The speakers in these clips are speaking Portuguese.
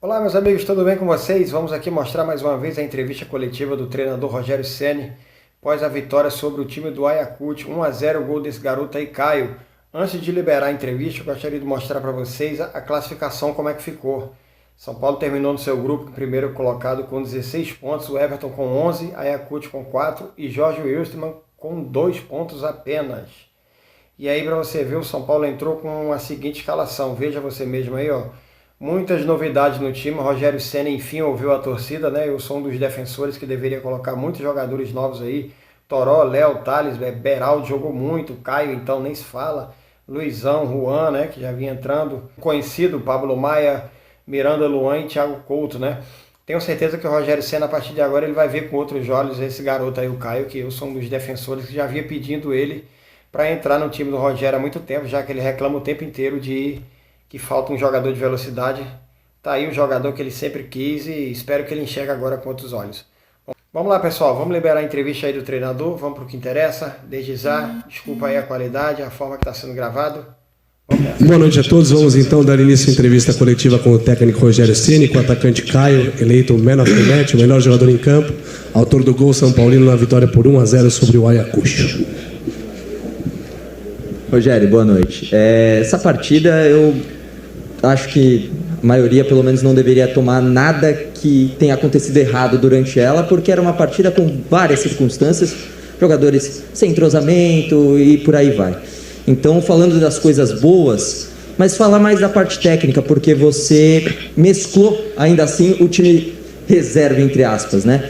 Olá, meus amigos, tudo bem com vocês? Vamos aqui mostrar mais uma vez a entrevista coletiva do treinador Rogério Ceni após a vitória sobre o time do Ayacucho, 1-0, o gol desse garoto aí, Caio. Antes de liberar a entrevista, eu gostaria de mostrar para vocês a classificação, como é que ficou. São Paulo terminou no seu grupo, primeiro colocado com 16 pontos, o Everton com 11, Ayacucho com 4 e Jorge Wilstermann com 2 pontos apenas. E aí, para você ver, o São Paulo entrou com a seguinte escalação, veja você mesmo aí, ó. Muitas novidades no time, Rogério Ceni enfim ouviu a torcida, né? Eu sou um dos defensores que deveria colocar muitos jogadores novos aí. Toró, Léo, Thales, Beraldo jogou muito, Caio então nem se fala. Luizão, Juan, né? Que já vinha entrando. Conhecido, Pablo Maia, Miranda, Luan e Thiago Couto, né? Tenho certeza que o Rogério Ceni, a partir de agora, ele vai ver com outros olhos esse garoto aí, o Caio, que eu sou um dos defensores que já vinha pedindo ele para entrar no time do Rogério há muito tempo, já que ele reclama o tempo inteiro que falta um jogador de velocidade. Tá aí o jogador que ele sempre quis e espero que ele enxergue agora com outros olhos. Bom, vamos lá, pessoal, vamos liberar a entrevista aí do treinador, vamos para o que interessa. Desde já, desculpa aí a qualidade, a forma que está sendo gravado. Boa noite a todos, vamos então dar início à entrevista coletiva com o técnico Rogério Ceni, com o atacante Caio, eleito o Man of the Match, o melhor jogador em campo, autor do gol São Paulino na vitória por 1-0 sobre o Ayacucho. Rogério, boa noite. Essa partida eu acho que a maioria pelo menos não deveria tomar nada que tenha acontecido errado durante ela, porque era uma partida com várias circunstâncias, jogadores sem entrosamento e por aí vai. Então, falando das coisas boas, mas falar mais da parte técnica, porque você mesclou ainda assim o time reserva, entre aspas, né?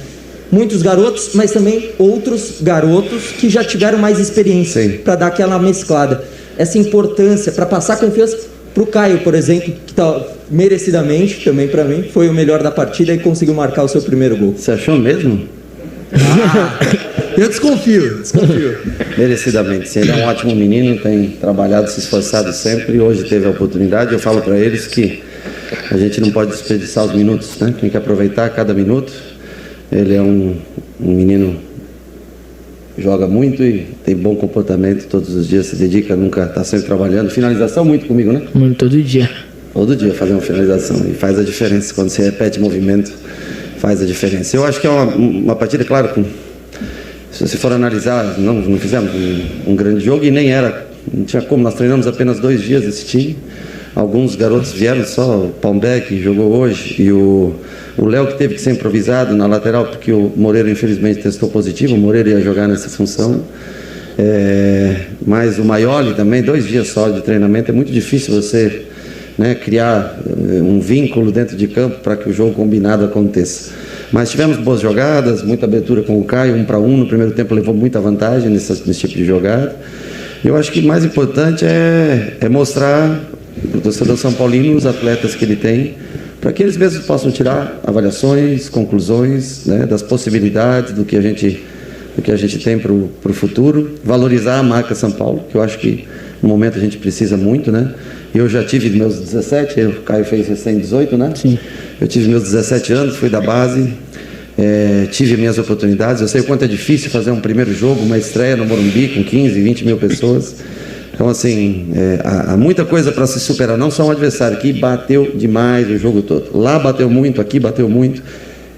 Muitos garotos, mas também outros garotos que já tiveram mais experiência para dar aquela mesclada. Essa importância para passar confiança para o Caio, por exemplo, que tá merecidamente, também para mim, foi o melhor da partida e conseguiu marcar o seu primeiro gol. Você achou mesmo? Eu desconfio. Merecidamente. Sim, ele é um ótimo menino, tem trabalhado, se esforçado sempre e hoje teve a oportunidade. Eu falo para eles que a gente não pode desperdiçar os minutos, né? Tem que aproveitar cada minuto. Ele é um menino que joga muito e tem bom comportamento, todos os dias se dedica, nunca está sempre trabalhando. Finalização muito comigo, né? Muito, todo dia. Todo dia fazer uma finalização e faz a diferença. Quando você repete movimento, faz a diferença. Eu acho que é uma partida, claro, se você for analisar, não fizemos um grande jogo e nem era, não tinha como, nós treinamos apenas 2 dias esse time. Alguns garotos vieram só, o Palmbeck jogou hoje e o Léo que teve que ser improvisado na lateral porque o Moreira infelizmente testou positivo, o Moreira ia jogar nessa função. Mas o Maioli também, 2 dias só de treinamento, é muito difícil você, né, criar um vínculo dentro de campo para que o jogo combinado aconteça. Mas tivemos boas jogadas, muita abertura com o Caio, 1 para 1, no primeiro tempo levou muita vantagem nesse tipo de jogada. Eu acho que o mais importante é mostrar para o torcedor São Paulino os atletas que ele tem, para que eles mesmos possam tirar avaliações, conclusões, né, das possibilidades do que a gente tem para o futuro, valorizar a marca São Paulo, que eu acho que no momento a gente precisa muito, né? Eu já tive meus 17, o Caio fez recém 18, né? Sim. Eu tive meus 17 anos, fui da base, tive minhas oportunidades, eu sei o quanto é difícil fazer um primeiro jogo, uma estreia no Morumbi com 15, 20 mil pessoas. Então, assim, há muita coisa para se superar, não só um adversário que bateu demais o jogo todo. Lá bateu muito, aqui bateu muito.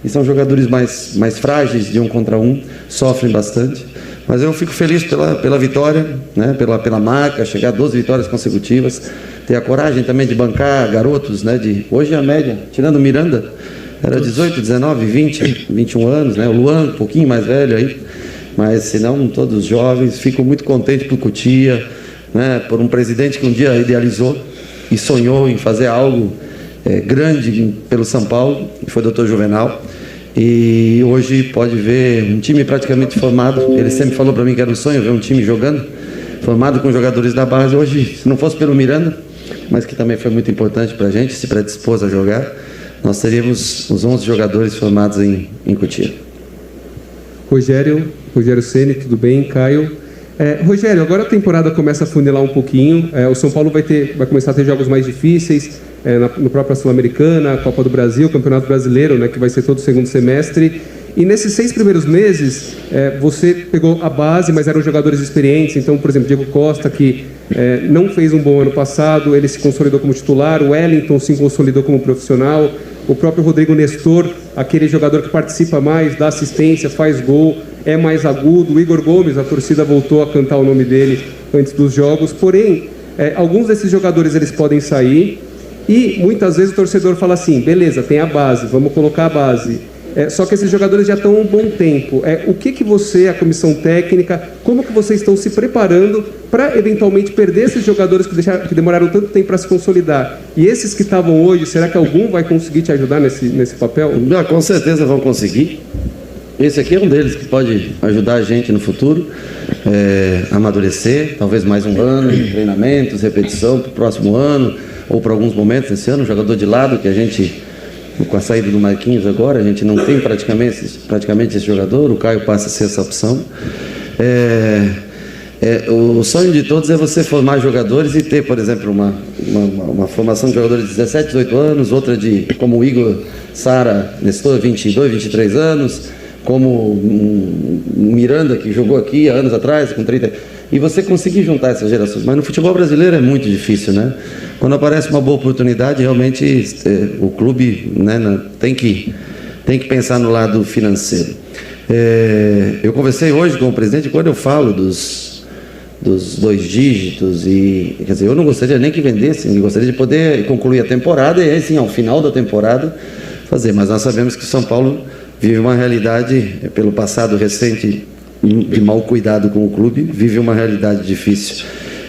E são jogadores mais frágeis de 1 contra 1, sofrem bastante. Mas eu fico feliz pela vitória, né, pela marca, chegar a 12 vitórias consecutivas. Ter a coragem também de bancar garotos, né, hoje a média, tirando o Miranda, era 18, 19, 20, 21 anos, né, o Luan um pouquinho mais velho aí. Mas, se não, todos jovens. Fico muito contente por Cotia, né, por um presidente que um dia idealizou e sonhou em fazer algo grande pelo São Paulo, que foi o Dr. Juvenal, e hoje pode ver um time praticamente formado. Ele sempre falou para mim que era um sonho ver um time jogando, formado com jogadores da base. Hoje, se não fosse pelo Miranda, mas que também foi muito importante para a gente, se predispôs a jogar, nós teríamos os 11 jogadores formados em Cotia. Rogério Ceni, tudo bem? Caio. Rogério, agora a temporada começa a funilar um pouquinho, o São Paulo vai começar a ter jogos mais difíceis, no próprio Sul-Americana, a Copa do Brasil, Campeonato Brasileiro, né, que vai ser todo o segundo semestre, e nesses 6 primeiros meses, você pegou a base, mas eram jogadores experientes, então, por exemplo, Diego Costa, que não fez um bom ano passado, ele se consolidou como titular, o Wellington se consolidou como profissional, o próprio Rodrigo Nestor, aquele jogador que participa mais, dá assistência, faz gol, é mais agudo. O Igor Gomes, a torcida voltou a cantar o nome dele antes dos jogos. Porém, alguns desses jogadores eles podem sair e muitas vezes o torcedor fala assim, beleza, tem a base, vamos colocar a base. Só que esses jogadores já estão há um bom tempo. O que você, a comissão técnica, como que vocês estão se preparando para eventualmente perder esses jogadores que demoraram tanto tempo para se consolidar? E esses que estavam hoje, será que algum vai conseguir te ajudar nesse papel? Com certeza vão conseguir. Esse aqui é um deles que pode ajudar a gente no futuro, amadurecer, talvez mais um ano de treinamentos, repetição para o próximo ano, ou para alguns momentos esse ano, um jogador de lado que a gente, com a saída do Marquinhos agora, a gente não tem praticamente esse jogador, o Caio passa a ser essa opção. O sonho de todos é você formar jogadores e ter, por exemplo, uma formação de jogadores de 17, 18 anos, outra como o Igor, Sara, Nestor, 22, 23 anos, como um Miranda, que jogou aqui há anos atrás, com 30... E você conseguir juntar essas gerações. Mas no futebol brasileiro é muito difícil, né? Quando aparece uma boa oportunidade, realmente o clube, né, tem que pensar no lado financeiro. Eu conversei hoje com o presidente, quando eu falo dos 2 dígitos, quer dizer, eu não gostaria nem que vendessem, eu gostaria de poder concluir a temporada e aí sim, ao final da temporada, fazer. Mas nós sabemos que o São Paulo vive uma realidade, pelo passado recente, de mau cuidado com o clube, vive uma realidade difícil.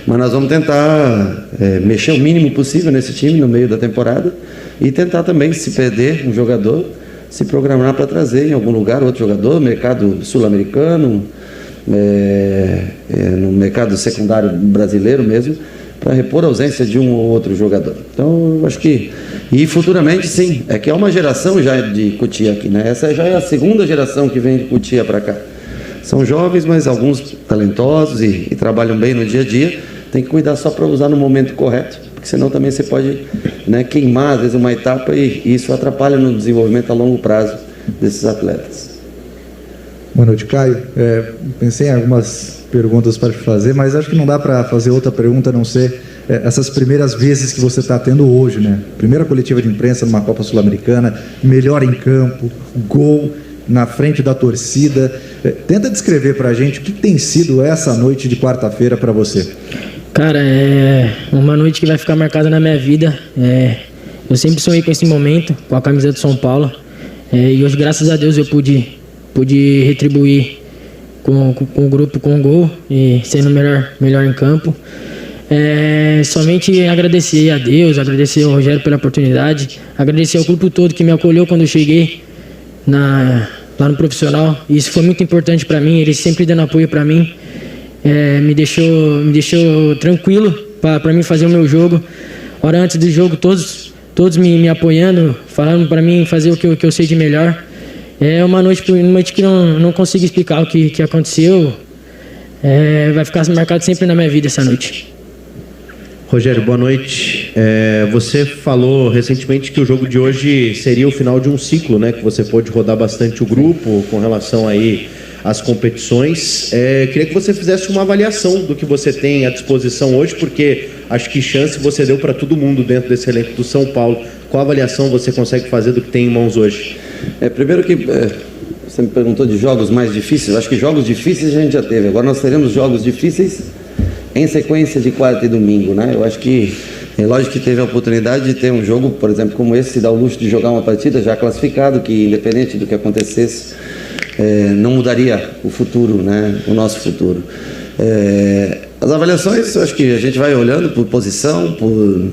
Mas nós vamos tentar mexer o mínimo possível nesse time no meio da temporada e tentar também, se perder um jogador, se programar para trazer em algum lugar outro jogador, mercado sul-americano, no mercado secundário brasileiro mesmo, para repor a ausência de um ou outro jogador. Então, eu acho que... E futuramente, sim, que é uma geração já de Cotia aqui, né? Essa já é a segunda geração que vem de Cotia para cá. São jovens, mas alguns talentosos e trabalham bem no dia a dia. Tem que cuidar só para usar no momento correto, porque senão também você pode, né, queimar, às vezes, uma etapa e isso atrapalha no desenvolvimento a longo prazo desses atletas. Boa noite, Caio. Pensei em algumas perguntas para te fazer, mas acho que não dá para fazer outra pergunta a não ser essas primeiras vezes que você está tendo hoje, né? Primeira coletiva de imprensa numa Copa Sul-Americana, melhor em campo, gol na frente da torcida. Tenta descrever para a gente o que tem sido essa noite de quarta-feira para você. Cara, é uma noite que vai ficar marcada na minha vida. Eu sempre sonhei com esse momento, com a camisa do São Paulo. E hoje, graças a Deus, eu pude retribuir com o grupo, com o gol e sendo melhor em campo. Somente agradecer a Deus, agradecer ao Rogério pela oportunidade, agradecer ao grupo todo que me acolheu quando eu cheguei lá no profissional. E isso foi muito importante para mim, eles sempre dando apoio para mim. Me deixou tranquilo para mim fazer o meu jogo. Hora antes do jogo, todos me apoiando, falando para mim fazer o que eu sei de melhor. É uma noite que não consigo explicar o que aconteceu. Vai ficar marcado sempre na minha vida essa noite. Rogério, boa noite. Você falou recentemente que o jogo de hoje seria o final de um ciclo, né? Que você pôde rodar bastante o grupo com relação aí às competições. Queria que você fizesse uma avaliação do que você tem à disposição hoje, porque acho que chance você deu para todo mundo dentro desse elenco do São Paulo. Qual avaliação você consegue fazer do que tem em mãos hoje? Primeiro que você me perguntou de jogos mais difíceis. Acho que jogos difíceis a gente já teve. Agora nós teremos jogos difíceis em sequência de quarta e domingo, né? Eu acho que é lógico que teve a oportunidade de ter um jogo, por exemplo, como esse, se dá o luxo de jogar uma partida já classificado, que independente do que acontecesse, não mudaria o futuro, né? O nosso futuro. As avaliações, eu acho que a gente vai olhando por posição,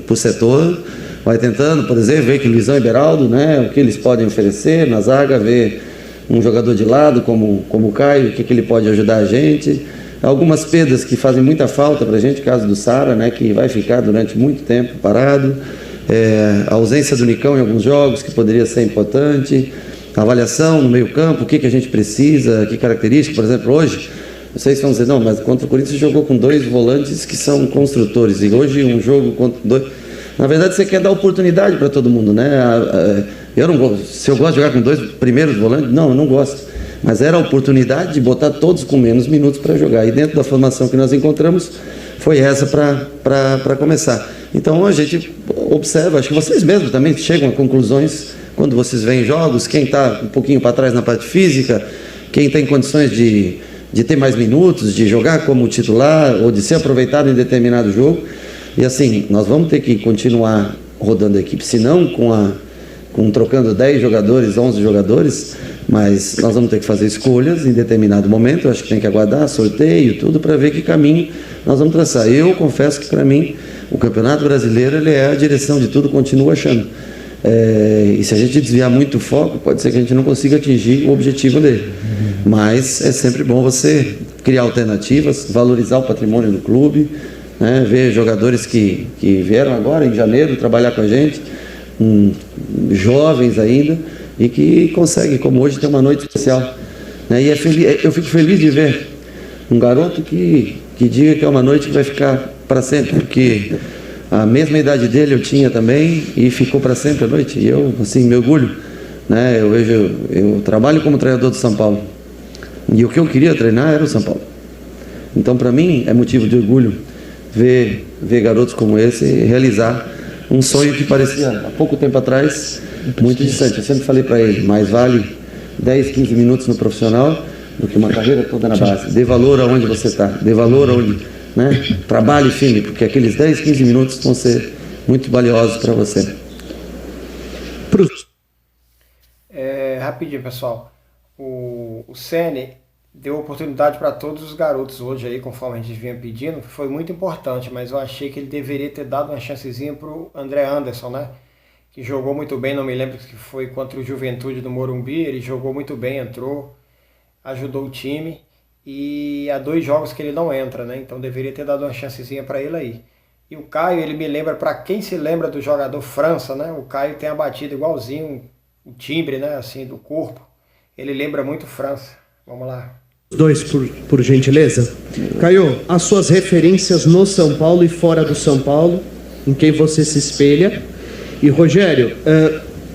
por setor, vai tentando, por exemplo, ver que Luizão e Beraldo, né? O que eles podem oferecer na zaga, ver um jogador de lado como o Caio, o que ele pode ajudar a gente. Algumas perdas que fazem muita falta para a gente, caso do Sara, né, que vai ficar durante muito tempo parado, a ausência do Nicão em alguns jogos, que poderia ser importante, a avaliação no meio campo, o que a gente precisa, que característica, por exemplo, hoje, vocês vão dizer, não, mas contra o Corinthians jogou com 2 volantes que são construtores, e hoje um jogo contra 2... Na verdade, você quer dar oportunidade para todo mundo, né? Eu não gosto, se eu gosto de jogar com 2 primeiros volantes, não, eu não gosto. Mas era a oportunidade de botar todos com menos minutos para jogar. E dentro da formação que nós encontramos, foi essa para começar. Então a gente observa, acho que vocês mesmos também chegam a conclusões quando vocês veem jogos, quem está um pouquinho para trás na parte física, quem tem condições de ter mais minutos, de jogar como titular ou de ser aproveitado em determinado jogo. E assim, nós vamos ter que continuar rodando a equipe, se não trocando 10 jogadores, 11 jogadores, mas nós vamos ter que fazer escolhas em determinado momento. Eu acho que tem que aguardar sorteio, tudo, para ver que caminho nós vamos traçar. Eu confesso que, para mim, o Campeonato Brasileiro ele é a direção de tudo, continuo achando. E se a gente desviar muito o foco, pode ser que a gente não consiga atingir o objetivo dele. Mas é sempre bom você criar alternativas, valorizar o patrimônio do clube, né? Ver jogadores que vieram agora em janeiro trabalhar com a gente, jovens ainda, e que conseguem, como hoje, ter uma noite especial, né? E eu fico feliz de ver um garoto que diga que é uma noite que vai ficar para sempre, porque a mesma idade dele eu tinha também e ficou para sempre a noite. E eu, assim, me orgulho, né? Eu trabalho como treinador do São Paulo e o que eu queria treinar era o São Paulo. Então, para mim, é motivo de orgulho ver garotos como esse realizar um sonho que parecia, há pouco tempo atrás, muito distante. Eu sempre falei para ele, mais vale 10, 15 minutos no profissional do que uma carreira toda na base. Dê valor aonde você está, dê valor aonde, né? Trabalhe firme, porque aqueles 10, 15 minutos vão ser muito valiosos para você. Rapidinho, pessoal. O Ceni deu oportunidade para todos os garotos hoje aí, conforme a gente vinha pedindo. Foi muito importante, mas eu achei que ele deveria ter dado uma chancezinha para o André Anderson, né? Que jogou muito bem, não me lembro que foi contra o Juventude do Morumbi. Ele jogou muito bem, entrou, ajudou o time. E há 2 jogos que ele não entra, né? Então deveria ter dado uma chancezinha para ele aí. E o Caio, ele me lembra, para quem se lembra do jogador França, né? O Caio tem a batida igualzinho, o timbre, né? Assim, do corpo. Ele lembra muito França. Vamos lá. Os dois, por gentileza. Caio, as suas referências no São Paulo e fora do São Paulo, em quem você se espelha. E Rogério,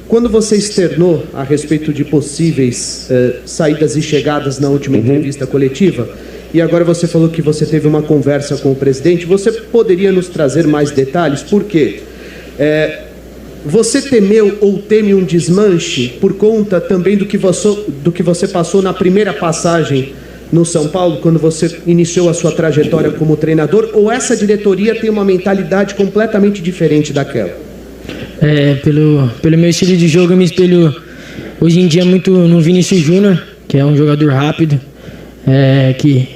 quando você externou a respeito de possíveis saídas e chegadas na última entrevista coletiva, e agora você falou que você teve uma conversa com o presidente, você poderia nos trazer mais detalhes? Por quê? Você temeu ou teme um desmanche por conta também do que você passou na primeira passagem no São Paulo, quando você iniciou a sua trajetória como treinador, ou essa diretoria tem uma mentalidade completamente diferente daquela? Pelo meu estilo de jogo, eu me espelho hoje em dia muito no Vinícius Júnior, que é um jogador rápido, que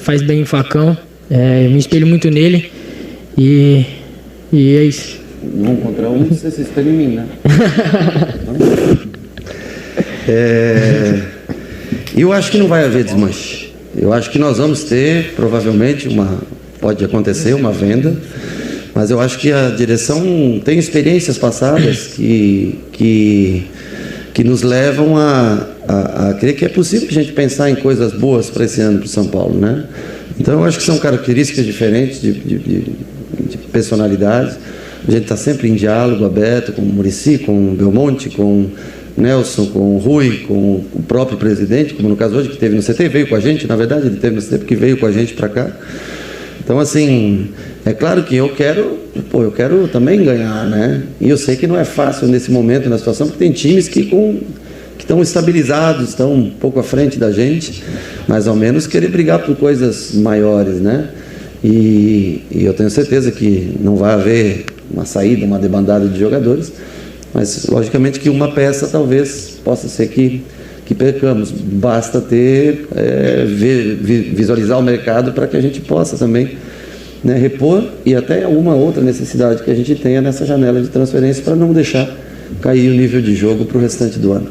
faz bem em facão. Eu me espelho muito nele e é isso. 1 contra 1, você se espelha em mim, né? Eu acho que não vai haver desmanche. Eu acho que nós vamos ter, provavelmente, pode acontecer uma venda, mas eu acho que a direção tem experiências passadas que nos levam a crer que é possível a gente pensar em coisas boas para esse ano para o São Paulo, né? Então eu acho que são características diferentes de personalidades. A gente está sempre em diálogo aberto com o Muricy, com o Belmonte, com o Nelson, com o Rui, com o próprio presidente, como no caso hoje, que esteve no CT, veio com a gente, na verdade ele esteve no CT porque veio com a gente para cá. Então, assim, é claro que eu quero também ganhar, né? E eu sei que não é fácil nesse momento, na situação, porque tem times que estão estabilizados, estão um pouco à frente da gente, mas ao menos querer brigar por coisas maiores, né? E eu tenho certeza que não vai haver uma saída, uma debandada de jogadores, mas logicamente que uma peça talvez possa ser que percamos. Basta ter, visualizar o mercado para que a gente possa também, né, repor e até alguma outra necessidade que a gente tenha nessa janela de transferência para não deixar cair o nível de jogo para o restante do ano.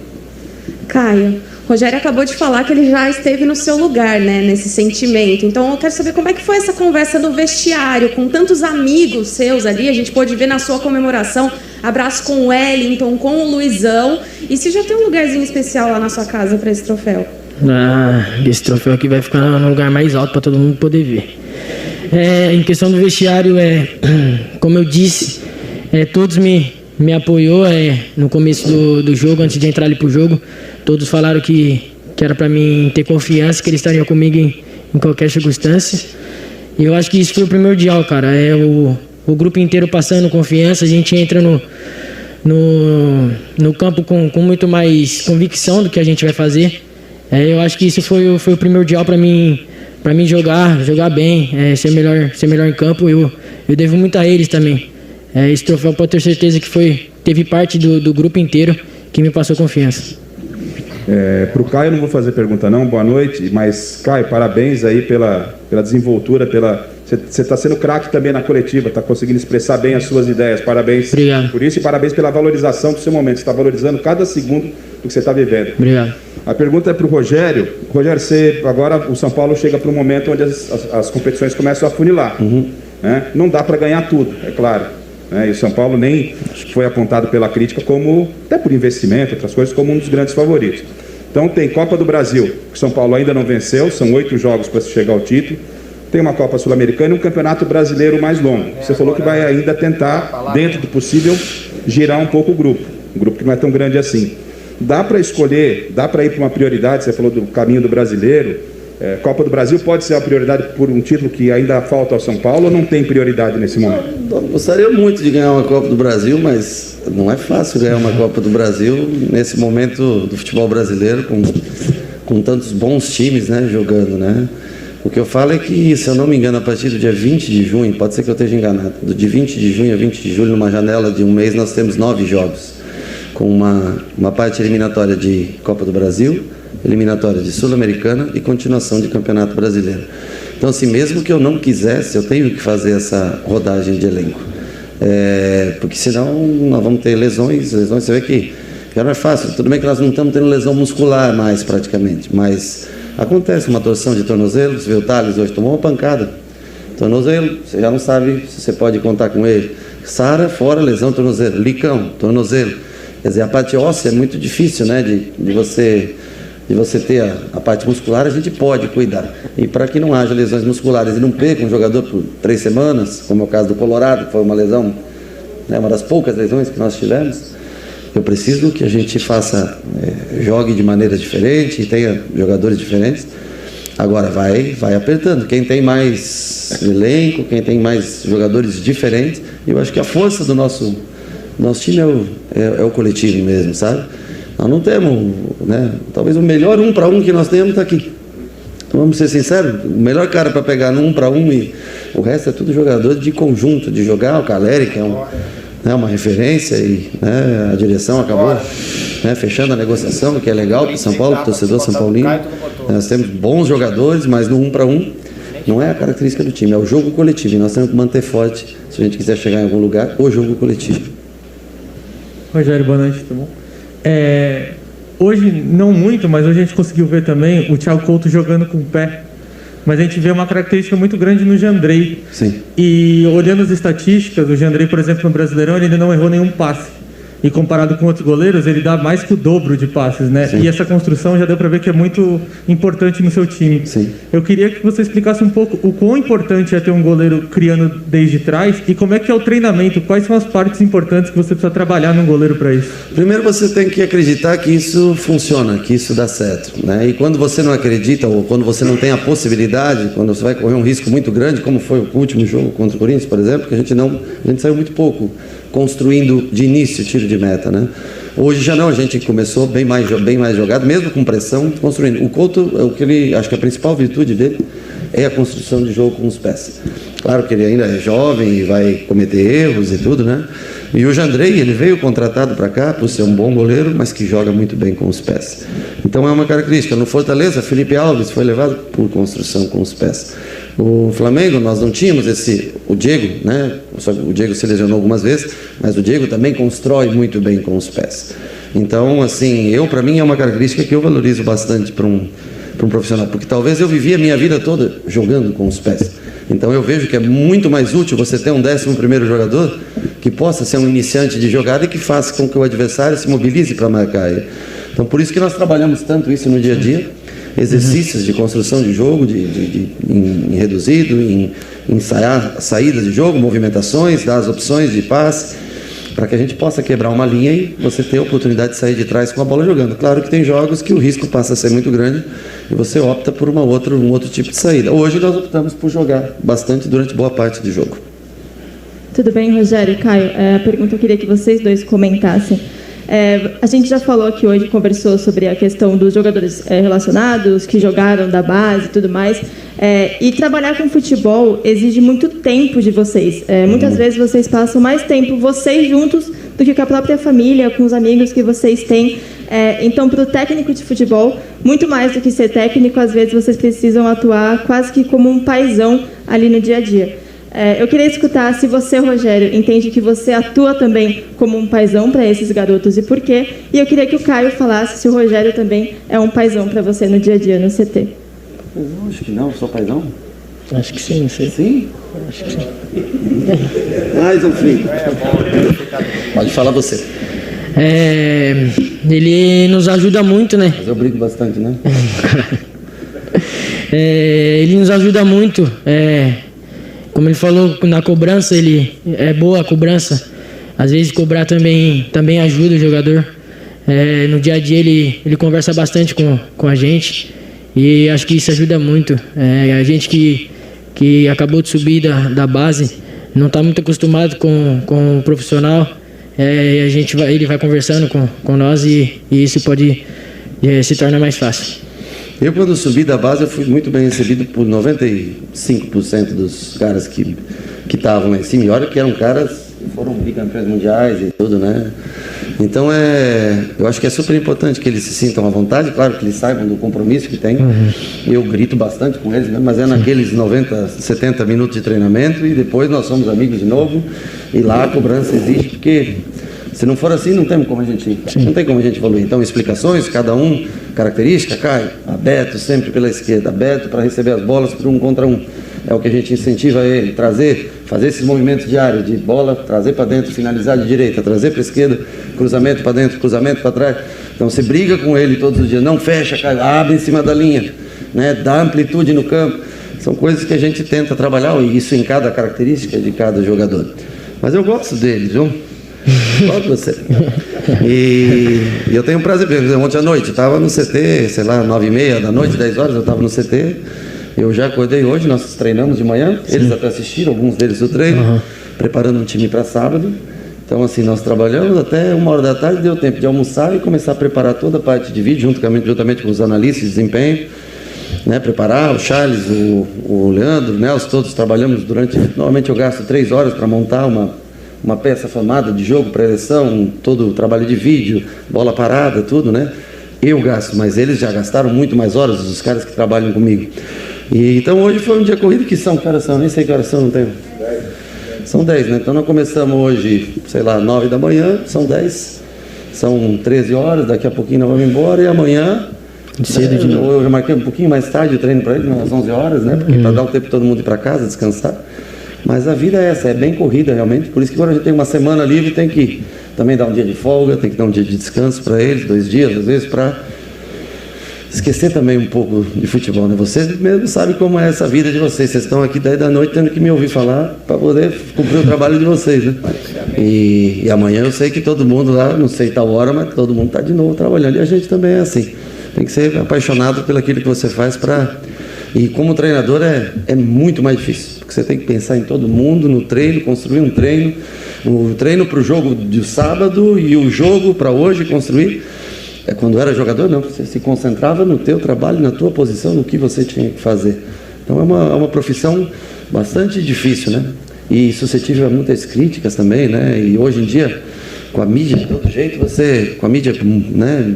Caio, Rogério acabou de falar que ele já esteve no seu lugar, né, nesse sentimento. Então eu quero saber como é que foi essa conversa no vestiário, com tantos amigos seus ali. A gente pôde ver na sua comemoração abraço com o Wellington, com o Luizão. E se já tem um lugarzinho especial lá na sua casa para esse troféu? Esse troféu aqui vai ficar no lugar mais alto para todo mundo poder ver. Em questão do vestiário, como eu disse, todos me apoiou no começo do jogo, antes de entrar ali pro jogo. Todos falaram que era para mim ter confiança, que eles estariam comigo em qualquer circunstância. E eu acho que isso foi o primordial, cara. O grupo inteiro passando confiança. A gente entra no campo com muito mais convicção do que a gente vai fazer. Eu acho que isso foi o primordial para mim jogar bem, ser melhor em campo. Eu devo muito a eles também. Esse troféu pode ter certeza que teve parte do grupo inteiro que me passou confiança. Para o Caio eu não vou fazer pergunta não, boa noite, mas Caio, parabéns aí pela desenvoltura, você está sendo craque também na coletiva, está conseguindo expressar bem as suas ideias, parabéns. Obrigado. Por isso e parabéns pela valorização do seu momento, você está valorizando cada segundo do que você está vivendo. Obrigado. A pergunta é para o Rogério. Rogério, agora o São Paulo chega para um momento onde as competições começam a funilar. Né? Não dá para ganhar tudo, é claro. E o São Paulo nem foi apontado pela crítica como, até por investimento, outras coisas, como um dos grandes favoritos. Então tem Copa do Brasil, que o São Paulo ainda não venceu, são 8 jogos para se chegar ao título. Tem uma Copa Sul-Americana e um Campeonato Brasileiro mais longo. Você falou que vai ainda tentar, dentro do possível, girar um pouco o grupo. Um grupo que não é tão grande assim. Dá para escolher, dá para ir para uma prioridade, você falou do caminho do brasileiro. Copa do Brasil pode ser a prioridade por um título que ainda falta ao São Paulo ou não tem prioridade nesse momento? Eu gostaria muito de ganhar uma Copa do Brasil, mas não é fácil ganhar uma Copa do Brasil nesse momento do futebol brasileiro, com tantos bons times, né, jogando, né? O que eu falo é que, se eu não me engano, a partir do dia 20 de junho, pode ser que eu esteja enganado, de 20 de junho a 20 de julho, numa janela de um mês, nós temos 9 jogos, com uma parte eliminatória de Copa do Brasil, eliminatória de Sul-Americana e continuação de Campeonato Brasileiro. Então, assim, mesmo que eu não quisesse, eu tenho que fazer essa rodagem de elenco. Porque senão nós vamos ter lesões, você vê que já não é fácil. Tudo bem que nós não estamos tendo lesão muscular mais praticamente, mas acontece uma torção de tornozelo. Você vê o Thales hoje tomou uma pancada. Tornozelo, você já não sabe se você pode contar com ele. Sara, fora, lesão, tornozelo. Licão, tornozelo. Quer dizer, a parte óssea é muito difícil, né, de você ter a parte muscular, a gente pode cuidar. E para que não haja lesões musculares e não perca um jogador por 3 semanas, como é o caso do Colorado, que foi uma lesão, né, uma das poucas lesões que nós tivemos, eu preciso que a gente jogue de maneira diferente e tenha jogadores diferentes. Agora vai apertando. Quem tem mais elenco, quem tem mais jogadores diferentes, eu acho que a força do nosso time é o coletivo mesmo, sabe? Nós não temos, né? Talvez o melhor 1 para 1 que nós temos está aqui. Então, vamos ser sinceros, o melhor cara para pegar no 1 para 1 e o resto é tudo jogador de conjunto, de jogar. O Caleri, que é uma referência, e a direção acabou fechando a negociação, que é legal para o São Paulo, para o torcedor São Paulino. Nós temos bons jogadores, mas no 1 para 1 não é a característica do time, é o jogo coletivo. E nós temos que manter forte, se a gente quiser chegar em algum lugar, o jogo coletivo. Rogério, boa noite, tudo bom? Hoje, não muito, mas hoje a gente conseguiu ver também o Thiago Couto jogando com o pé. Mas a gente vê uma característica muito grande no Jandrei. Sim. E olhando as estatísticas, o Jandrei, por exemplo, no Brasileirão, ele não errou nenhum passe. E comparado com outros goleiros, ele dá mais que o dobro de passes, né? Sim. E essa construção já deu para ver que é muito importante no seu time. Sim. Eu queria que você explicasse um pouco o quão importante é ter um goleiro criando desde trás e como é que é o treinamento, quais são as partes importantes que você precisa trabalhar num goleiro para isso. Primeiro você tem que acreditar que isso funciona, que isso dá certo, né? E quando você não acredita ou quando você não tem a possibilidade, quando você vai correr um risco muito grande, como foi o último jogo contra o Corinthians, por exemplo, que a gente saiu muito pouco construindo de início tiro de meta, né? Hoje já não, a gente começou bem mais jogado, mesmo com pressão, construindo. O Couto, acho que a principal virtude dele é a construção de jogo com os pés. Claro que ele ainda é jovem e vai cometer erros e tudo, né? E o Jandrei, ele veio contratado para cá por ser um bom goleiro, mas que joga muito bem com os pés. Então é uma característica. No Fortaleza, Felipe Alves foi levado por construção com os pés. O Flamengo, nós não tínhamos o Diego, né? O Diego se lesionou algumas vezes, mas o Diego também constrói muito bem com os pés. Então, assim, para mim é uma característica que eu valorizo bastante para um profissional, porque talvez eu vivi a minha vida toda jogando com os pés. Então eu vejo que é muito mais útil você ter um 11º jogador que possa ser um iniciante de jogada e que faça com que o adversário se mobilize para marcar ele. Então por isso que nós trabalhamos tanto isso no dia a dia, exercícios de construção de jogo, em reduzido, em ensaiar saídas de jogo, movimentações, dar as opções de passe, para que a gente possa quebrar uma linha e você ter a oportunidade de sair de trás com a bola jogando. Claro que tem jogos que o risco passa a ser muito grande e você opta por um outro tipo de saída. Hoje nós optamos por jogar bastante durante boa parte do jogo. Tudo bem, Rogério e Caio? A pergunta eu queria que vocês dois comentassem. A gente já falou aqui hoje, conversou sobre a questão dos jogadores relacionados, que jogaram da base e tudo mais. E trabalhar com futebol exige muito tempo de vocês. Muitas vezes vocês passam mais tempo vocês juntos do que com a própria família, com os amigos que vocês têm. Então, para o técnico de futebol, muito mais do que ser técnico, às vezes vocês precisam atuar quase que como um paizão ali no dia a dia. Eu queria escutar se você, Rogério, entende que você atua também como um paizão para esses garotos e por quê. E eu queria que o Caio falasse se o Rogério também é um paizão para você no dia a dia no CT. Eu acho que não, sou paizão. Acho que sim, não sei. Sim? Acho que sim. Mais um filho. Pode falar você. Ele nos ajuda muito, né? Mas eu brigo bastante, né? Ele nos ajuda muito. Como ele falou, na cobrança, ele é boa a cobrança. Às vezes cobrar também ajuda o jogador. No dia a dia ele conversa bastante com a gente e acho que isso ajuda muito. A gente que acabou de subir da base não está muito acostumado com o profissional. Ele vai conversando com nós e isso pode se tornar mais fácil. Eu, quando subi da base, eu fui muito bem recebido por 95% dos caras que estavam lá em cima. E olha que eram caras que foram bicampeões mundiais e tudo, né? Então, eu acho que é super importante que eles se sintam à vontade. Claro que eles saibam do compromisso que tem. Eu grito bastante com eles, né? Mas naqueles 90, 70 minutos de treinamento e depois nós somos amigos de novo. E lá a cobrança existe, porque se não for assim, não tem como a gente evoluir. Então, explicações, cada um, característica, Caio, aberto sempre pela esquerda, aberto para receber as bolas por 1 contra 1. É o que a gente incentiva ele, fazer esses movimentos diários de bola, trazer para dentro, finalizar de direita, trazer para a esquerda, cruzamento para dentro, cruzamento para trás. Então, você briga com ele todos os dias, não fecha, Caio, abre em cima da linha, né? Dá amplitude no campo. São coisas que a gente tenta trabalhar, e isso em cada característica de cada jogador. Mas eu gosto deles, viu? Gosto de você. E eu tenho um prazer, ontem à noite, estava no CT, sei lá, 9h30 da noite, 10 horas, eu estava no CT. Eu já acordei hoje, nós treinamos de manhã, eles até assistiram, alguns deles do treino, preparando um time para sábado. Então, assim, nós trabalhamos até 1h da tarde, deu tempo de almoçar e começar a preparar toda a parte de vídeo, juntamente com os analistas de desempenho, né? Preparar, o Charles, o Leandro, o Nelson, todos trabalhamos normalmente eu gasto 3 horas para montar uma peça formada de jogo, pré-eleição, todo o trabalho de vídeo, bola parada, tudo, né? Eu gasto, mas eles já gastaram muito mais horas, os caras que trabalham comigo. E então hoje foi um dia corrido, que horas são? Nem sei que horas são, não tenho. São 10, né? Então nós começamos hoje, sei lá, 9 da manhã, são 10, são 13 horas, daqui a pouquinho nós vamos embora e amanhã... Cedo de novo. Eu já marquei um pouquinho mais tarde o treino para eles, umas 11 horas, né? Porque para dar o tempo para todo mundo ir para casa, descansar. Mas a vida é essa, é bem corrida realmente, por isso que quando a gente tem uma semana livre, tem que também dar um dia de folga, tem que dar um dia de descanso para eles, 2 dias às vezes, para esquecer também um pouco de futebol, né? Vocês mesmo sabem como é essa vida de vocês, vocês estão aqui 10 da noite tendo que me ouvir falar para poder cumprir o trabalho de vocês, né? E amanhã eu sei que todo mundo lá, não sei tal hora, mas todo mundo está de novo trabalhando, e a gente também é assim, tem que ser apaixonado pelo aquilo que você faz E como treinador é muito mais difícil, porque você tem que pensar em todo mundo, no treino, construir um treino, o treino para o jogo de sábado e o jogo para hoje construir. Quando era jogador, não, você se concentrava no teu trabalho, na tua posição, no que você tinha que fazer. Então é uma profissão bastante difícil, né? E suscetível a muitas críticas também, né? E hoje em dia, com a mídia de todo jeito, com a mídia, né?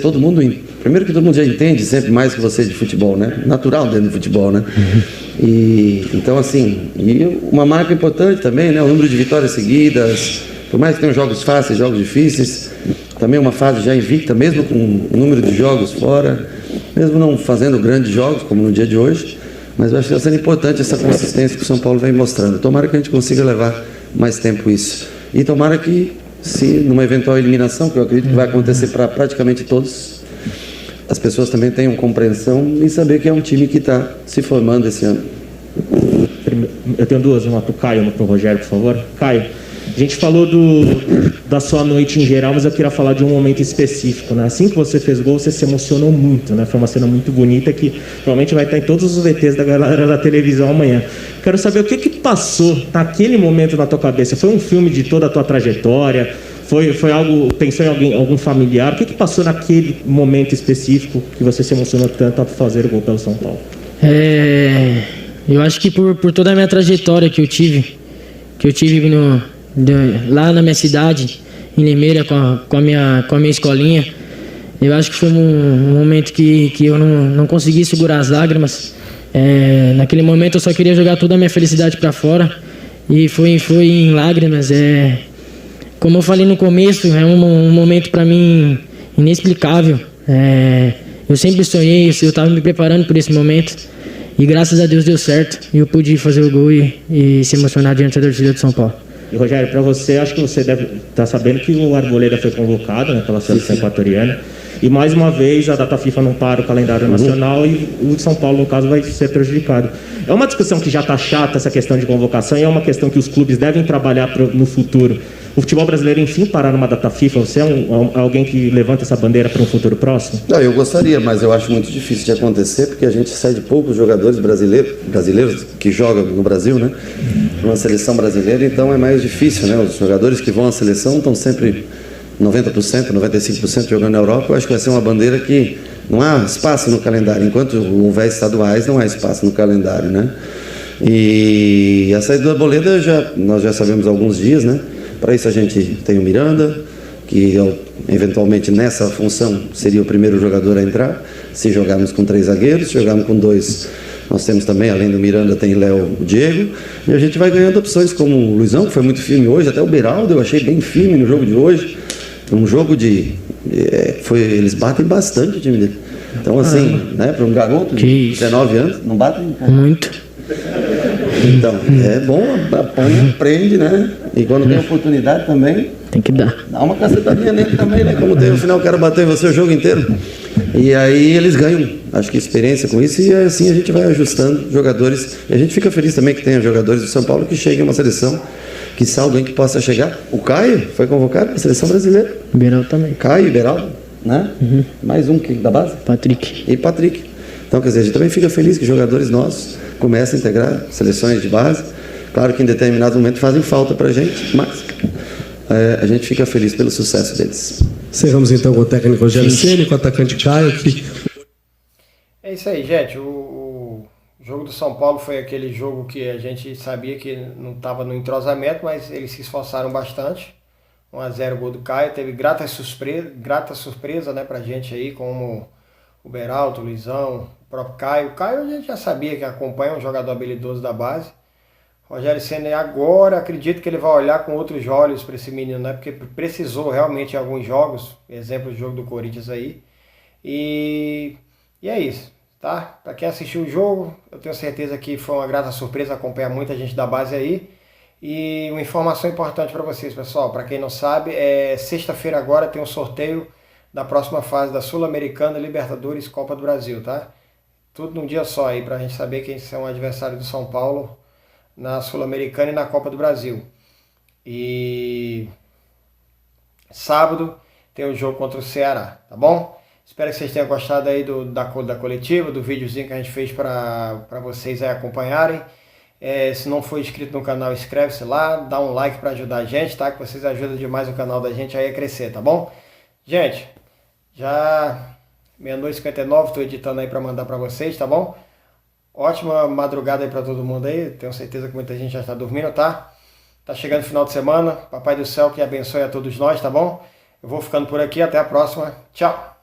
Todo mundo, primeiro que todo mundo já entende sempre mais que você de futebol, né? Natural dentro do futebol, né? E então, assim, e uma marca importante também, né? O número de vitórias seguidas, por mais que tenham jogos fáceis, jogos difíceis, também uma fase já invicta, mesmo com o número de jogos fora, mesmo não fazendo grandes jogos, como no dia de hoje, mas eu acho que está sendo importante essa consistência que o São Paulo vem mostrando. Tomara que a gente consiga levar mais tempo isso. E tomara que, se numa eventual eliminação, que eu acredito que vai acontecer para praticamente todos, as pessoas também tenham compreensão e saber que é um time que está se formando esse ano. Eu tenho 2, uma para o Caio e uma para o Rogério, por favor. Caio, a gente falou da sua noite em geral, mas eu queria falar de um momento específico, né? Assim que você fez gol, você se emocionou muito, né? Foi uma cena muito bonita que provavelmente vai estar em todos os VTs da galera da televisão amanhã. Quero saber o que passou naquele momento na tua cabeça? Foi um filme de toda a tua trajetória? Foi algo, pensou em algum familiar? O que passou naquele momento específico que você se emocionou tanto ao fazer o gol pelo São Paulo? Eu acho que por toda a minha trajetória que eu tive lá na minha cidade, em Limeira, com a minha escolinha, eu acho que foi um momento que eu não consegui segurar as lágrimas. Naquele momento eu só queria jogar toda a minha felicidade para fora e foi em lágrimas. Como eu falei no começo, é um momento para mim inexplicável. Eu sempre sonhei, eu estava me preparando por esse momento e graças a Deus deu certo e eu pude fazer o gol e se emocionar diante da torcida de São Paulo. E Rogério, para você, acho que você deve estar sabendo que o Arboleda foi convocado, né, pela seleção equatoriana. E mais uma vez a data FIFA não para o calendário nacional e o São Paulo, no caso, vai ser prejudicado. É uma discussão que já está chata, essa questão de convocação, e é uma questão que os clubes devem trabalhar no futuro. O futebol brasileiro, enfim, parar numa data FIFA. Você é alguém que levanta essa bandeira para um futuro próximo? Não, eu gostaria, mas eu acho muito difícil de acontecer, porque a gente cede poucos jogadores brasileiros que jogam no Brasil, né? Uma seleção brasileira, então é mais difícil, né? Os jogadores que vão à seleção estão sempre 90%, 95% jogando na Europa. Eu acho que vai ser uma bandeira que não há espaço no calendário. Enquanto houver estaduais, não há espaço no calendário, né? E a saída do Arboleda nós já sabemos há alguns dias, né? Para isso a gente tem o Miranda, que eventualmente nessa função seria o primeiro jogador a entrar, se jogarmos com 3 zagueiros, se jogarmos com 2, nós temos também, além do Miranda, tem Léo, o Diego, e a gente vai ganhando opções como o Luizão, que foi muito firme hoje, até o Beraldo eu achei bem firme no jogo de hoje, um jogo eles batem bastante o time dele. Então assim, né, para um garoto de 19 anos, não batem? Muito. Então, é bom, apanha, aprende, né? E quando tem oportunidade também, tem que dar. Dá uma cacetadinha nele também, né? Como tem no final, o cara bateu em você o jogo inteiro. E aí eles ganham, acho que experiência com isso, e assim a gente vai ajustando jogadores. E a gente fica feliz também que tenha jogadores do São Paulo que cheguem a uma seleção, que se alguém que possa chegar. O Caio foi convocado para a seleção brasileira. O Beraldo também. Caio e Beraldo, né? Mais um que da base? Patrick. E Patrick. Então, quer dizer, a gente também fica feliz que jogadores nossos começam a integrar seleções de base. Claro que em determinado momento fazem falta para a gente, mas a gente fica feliz pelo sucesso deles. Encerramos então com o técnico Rogério Ceni, com o atacante Caio. É isso aí, gente. O jogo do São Paulo foi aquele jogo que a gente sabia que não estava no entrosamento, mas eles se esforçaram bastante. 1-0 gol do Caio. Teve grata surpresa, né, pra gente aí, como o Beraldo, o Luizão, o próprio Caio. O Caio a gente já sabia que acompanha um jogador habilidoso da base. Rogério Ceni agora, acredito que ele vai olhar com outros olhos para esse menino, né? Porque precisou realmente em alguns jogos, exemplo do jogo do Corinthians aí. E é isso, tá? Para quem assistiu o jogo, eu tenho certeza que foi uma grata surpresa acompanhar muita gente da base aí. E uma informação importante para vocês, pessoal, para quem não sabe, sexta-feira agora tem um sorteio da próxima fase da Sul-Americana, Libertadores, Copa do Brasil, tá? Tudo num dia só aí, para a gente saber quem são adversários do São Paulo na Sul-Americana e na Copa do Brasil. E sábado tem o jogo contra o Ceará, tá bom? Espero que vocês tenham gostado aí da coletiva, do videozinho que a gente fez para vocês aí acompanharem. Se não for inscrito no canal, inscreve-se lá, dá um like para ajudar a gente, tá? Que vocês ajudam demais o canal da gente aí a crescer, tá bom? Gente, já 00:59, estou editando aí para mandar para vocês, tá bom? Ótima madrugada aí para todo mundo aí. Tenho certeza que muita gente já está dormindo, tá? Tá chegando o final de semana. Papai do céu que abençoe a todos nós, tá bom? Eu vou ficando por aqui. Até a próxima. Tchau!